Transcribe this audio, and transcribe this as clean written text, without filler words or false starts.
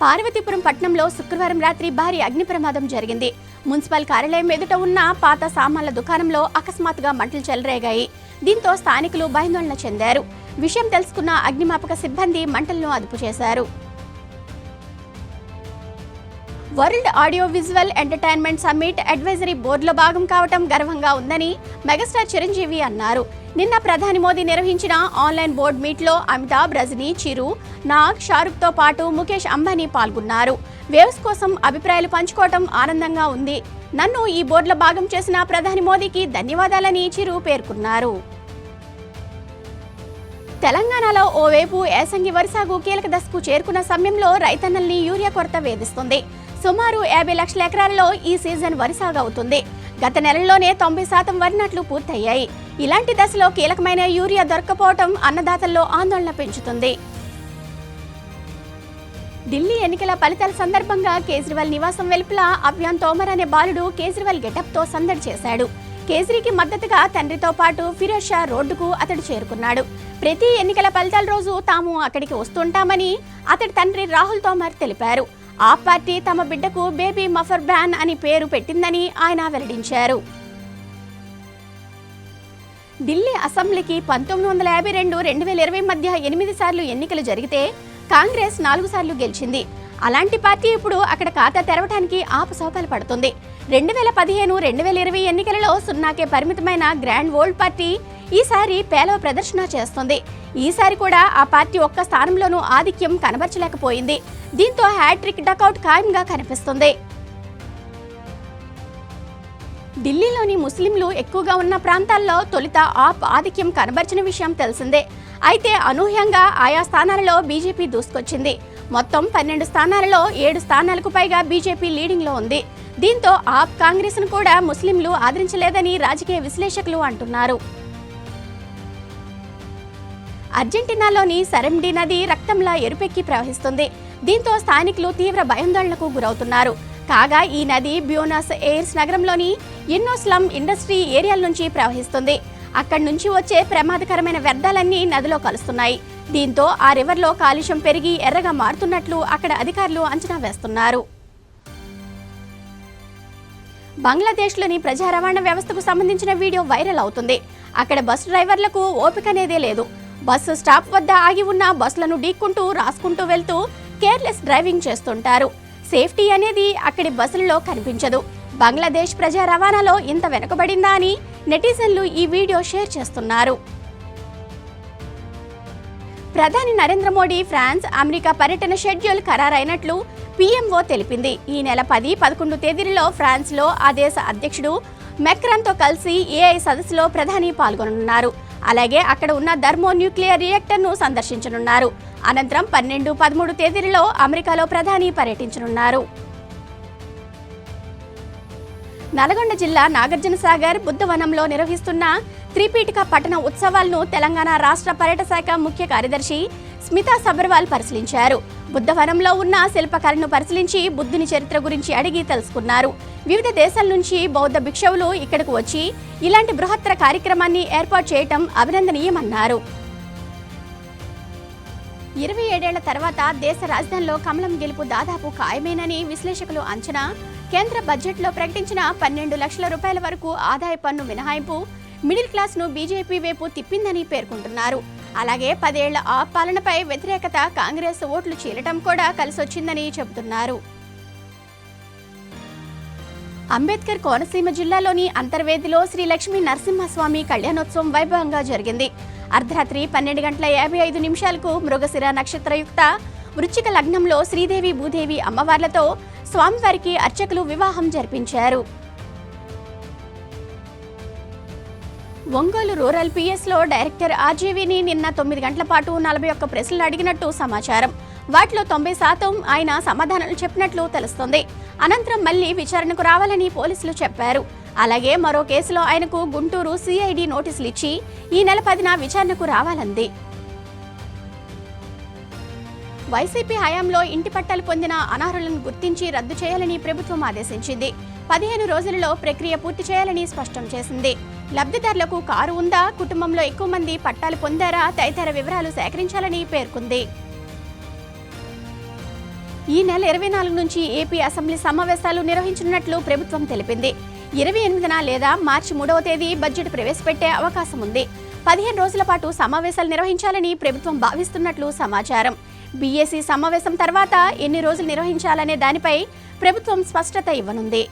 పార్వతీపురం పట్టణంలో శుక్రవారం రాత్రి భారీ అగ్ని ప్రమాదం జరిగింది. మున్సిపల్ కార్యాలయం ఎదుట ఉన్న పాత సామాన్ల దుకాణంలో అకస్మాత్తుగా మంటలు చెలరేగాయి. దీంతో స్థానికులు భయాందోళన చెందారు. విషయం తెలుసుకున్న అగ్నిమాపక సిబ్బంది మంటలను అదుపు చేశారు. World audio visual entertainment summit advisory బోర్డులో భాగం కావటం గర్వంగా ఉందని మెగాస్టార్ చిరంజీవి అన్నారు. నిన్న ప్రధాని మోదీ నిర్వహించిన ఆన్లైన్ బోర్డు మీట్లో అమితాబ్, రజనీ, చిరు, నాగ్, షారుఖ్తో పాటు ముఖేష్ అంబానీ పాల్గొన్నారు. వేవ్స్ కోసం అభిప్రాయాలు పంచుకోవటం ఆనందంగా ఉంది. నన్ను ఈ బోర్డులో భాగం చేసిన ప్రధాని మోదీకి ధన్యవాదాలని చిరు పేర్కొన్నారు. తెలంగాణలో ఓవైపు యాసంగి వరి సాగు కీలక దశకు చేరుకున్న సమయంలో రైతన్నల్ని యూరియా కొరత వేధిస్తుంది. సుమారు 50 లక్షల ఎకరాలలో ఈ సీజన్ వరి సాగు అవుతుంది. గత నెలల్లోనే 90% వరి నాట్లు పూర్తయ్యాయి. ఇలాంటి దశలో కీలకమైన యూరియా దొరక్కపోవడం అన్నదాతల్లో ఆందోళన పెంచుతుంది. ఢిల్లీ ఎన్నికల ఫలితాల సందర్భంగా కేజ్రీవాల్ నివాసం వెలుపల అభియాన్ తోమర్ అనే బాలుడు కేజ్రీవాల్ గెటప్తో సందడి చేశాడు. కేజ్రీకి మద్దతుగా తండ్రితో పాటు ఫిరోజ్ షా రోడ్డుకు అతడు చేరుకున్నాడు. ప్రతి ఎన్నికల ఫలితాల రోజు తాము అక్కడికి వస్తుంటామని అతడి తండ్రి రాహుల్ తోమర్ తెలిపారు. ఆ పార్టీ తమ బిడ్డకు బేబీ మఫర్ బ్యాన్ అని పేరు పెట్టిందని ఆయన వెల్లడించారు. ఢిల్లీ అసెంబ్లీకి 1952-2020 మధ్య 8 సార్లు ఎన్నికలు జరిగితే కాంగ్రెస్ 4 సార్లు గెలిచింది. అలాంటి పార్టీ ఇప్పుడు అక్కడ ఖాతా తెరవడానికి ఆపసోపాలు పడుతుంది. 2015-2020 ఎన్నికలలో 0కే పరిమితమైన గ్రాండ్ వరల్డ్ పార్టీ ఈసారి పేలవ ప్రదర్శన చేస్తుంది. ఈసారి కూడా ఆ పార్టీ ఒక్క స్థానంలోనూ ఆధిక్యం కనబరచలేకపోయింది. దీంతో హ్యాట్రిక్ డకౌట్ ఖాయంగా కనిపిస్తుంది. ఢిల్లీలోని ముస్లింలు ఎక్కువగా ఉన్న ప్రాంతాల్లో తొలుత ఆప్ ఆధిక్యం కనబర్చిన విషయం తెలిసిందే. అయితే అనూహ్యంగా ఆయా స్థానాలలో బీజేపీ దూసుకొచ్చింది. మొత్తం 12 స్థానాలలో 7 స్థానాలకు పైగా బీజేపీ లీడింగ్లో ఉంది. దీంతో ఆప్ కాంగ్రెస్ను కూడా ముస్లింలు ఆదరించలేదని రాజకీయ విశ్లేషకులు అంటున్నారు. అర్జెంటీనాలోని సరెమ్డి నది రక్తంలా ఎరుపెక్కి ప్రవహిస్తుంది. దీంతో స్థానికులు తీవ్ర భయాందోళనకు గురవుతున్నారు. కాగా ఈ నది బ్యూనస్ ఎయిర్స్ నగరంలోని ఎన్నో స్లమ్ ఇండస్ట్రీ ఏరియాల నుంచి ప్రవహిస్తుంది. అక్కడి నుంచి వచ్చే ప్రమాదకరమైన వ్యర్థాలన్నీ నదిలో కలుస్తున్నాయి. దీంతో ఆ రివర్లో కాలుష్యం పెరిగి ఎర్రగా మారుతున్నట్లు అక్కడ అధికారులు అంచనా వేస్తున్నారు. బంగ్లాదేశ్లోని ప్రజా రవాణా వ్యవస్థకు సంబంధించిన వీడియో వైరల్ అవుతుంది. అక్కడ బస్సు డ్రైవర్లకు ఓపిక అనేదే లేదు. బస్సు స్టాప్ వద్ద ఆగి ఉన్న బస్సులను ఢీక్కుంటూ రాసుకుంటూ వెళ్తూ కేర్లెస్ డ్రైవింగ్ చేస్తుంటారు. సేఫ్టీ అనేది అక్కడి బస్సులలో కనిపించదు. బంగ్లాదేశ్ ప్రజా రవాణాలో ఇంత వెనుకబడిందా అని నెటిజన్లు ఈ వీడియో షేర్ చేస్తున్నారు. ప్రధాని నరేంద్ర మోడీ ఫ్రాన్స్, అమెరికా పర్యటన షెడ్యూల్ ఖరారైనట్లు పీఎంఓ తెలిపింది. ఈ నెల 10, 11 తేదీలలో ఫ్రాన్స్లో ఆ దేశ అధ్యక్షుడు మెక్రాన్తో కలిసి ఏఐ సదస్సులో ప్రధాని పాల్గొననున్నారు. అలాగే అక్కడ ఉన్న థర్మో న్యూక్లియర్ రియాక్టర్ను సందర్శించనున్నారు. అనంతరం 12, 13 తేదీలలో అమెరికాలో ప్రధాని పర్యటించనున్నారు. నల్గొండ జిల్లా నాగార్జునసాగర్ బుద్ధవనంలో నిర్వహిస్తున్న త్రిపీఠిక పట్టణ ఉత్సవాలను తెలంగాణ రాష్ట్ర పర్యాటక శాఖ ముఖ్య కార్యదర్శి స్మితా సబర్వాల్ పరిశీలించారు. బుద్ధవనంలో ఉన్న శిల్పకళను పరిశీలించి బుద్ధుని చరిత్ర గురించి అడిగి తెలుసుకున్నారు. వివిధ దేశాల నుంచి బౌద్ధ భిక్షువులు ఇక్కడకు వచ్చి ఇలాంటి బృహత్తర కార్యక్రమాన్ని ఏర్పాటు చేయటం అభినందనీయమన్నారు. 27 ఏళ్ల తర్వాత దేశ రాజధానిలో కమలం గెలుపు దాదాపు ఖాయమేనని విశ్లేషకులు అంచనా. కేంద్ర బడ్జెట్లో ప్రకటించిన 12 లక్షల రూపాయల వరకు ఆదాయ పన్ను మినహాయింపు మిడిల్ క్లాస్ను బీజేపీ వైపు తిప్పిందని పేర్కొంటున్నారు. అలాగే 10 ఏళ్ల ఆ పాలనపై వ్యతిరేకత, కాంగ్రెస్ ఓట్లు చీలటం కూడా కలిసొచ్చిందని చెబుతున్నారు. అంబేద్కర్ కోనసీమ జిల్లాలోని అంతర్వేదిలో శ్రీ లక్ష్మీ నరసింహస్వామి కళ్యాణోత్సవం వైభవంగా జరిగింది. అర్ధరాత్రి 12:55 మృగశిర నక్షత్రయుక్త వృశ్చిక లగ్నంలో శ్రీదేవి, భూదేవి అమ్మవార్లతో స్వామివారికి అర్చకులు వివాహం జరిపించారు. ఒంగోలు రూరల్ పిఎస్లో డైరెక్టర్ ఆర్జీవీని నిన్న 9 గంటల పాటు 41 ప్రశ్నలు అడిగినట్టు సమాచారం. వాటిలో 90% ఆయన సమాధానాలు చెప్పినట్లు తెలుస్తోంది. అనంతరం మళ్లీ విచారణకు రావాలని పోలీసులు చెప్పారు. అలాగే మరో కేసులో ఆయనకు గుంటూరు సిఐడి నోటీసులు ఇచ్చి ఈ నెల 10న విచారణకు రావాలంది. వైసీపీ హయాంలో ఇంటి పట్టాలు పొందిన అనర్హులను గుర్తించి రద్దు చేయాలని ప్రభుత్వం ఆదేశించింది. 15 రోజులలో ప్రక్రియ పూర్తి చేయాలని స్పష్టం చేసింది. లబ్ధిదారులకు కారు ఉందా, కుటుంబంలో ఎక్కువ మంది పట్టాలు పొందారా తదితర వివరాలు సేకరించాలని పేర్కొంది. ఈ నెల 24 నుంచి ఏపీ అసెంబ్లీ సమావేశాలు నిర్వహించనున్నట్లు ప్రభుత్వం తెలిపింది. 28న లేదా మార్చి 3వ తేదీ బడ్జెట్ ప్రవేశపెట్టే అవకాశం ఉంది. 15 రోజుల పాటు సమావేశాలు నిర్వహించాలని ప్రభుత్వం భావిస్తున్నట్లు సమాచారం. బీఏసీ సమావేశం తర్వాత ఎన్ని రోజులు నిర్వహించాలనే దానిపై ప్రభుత్వం స్పష్టత ఇవ్వనుంది.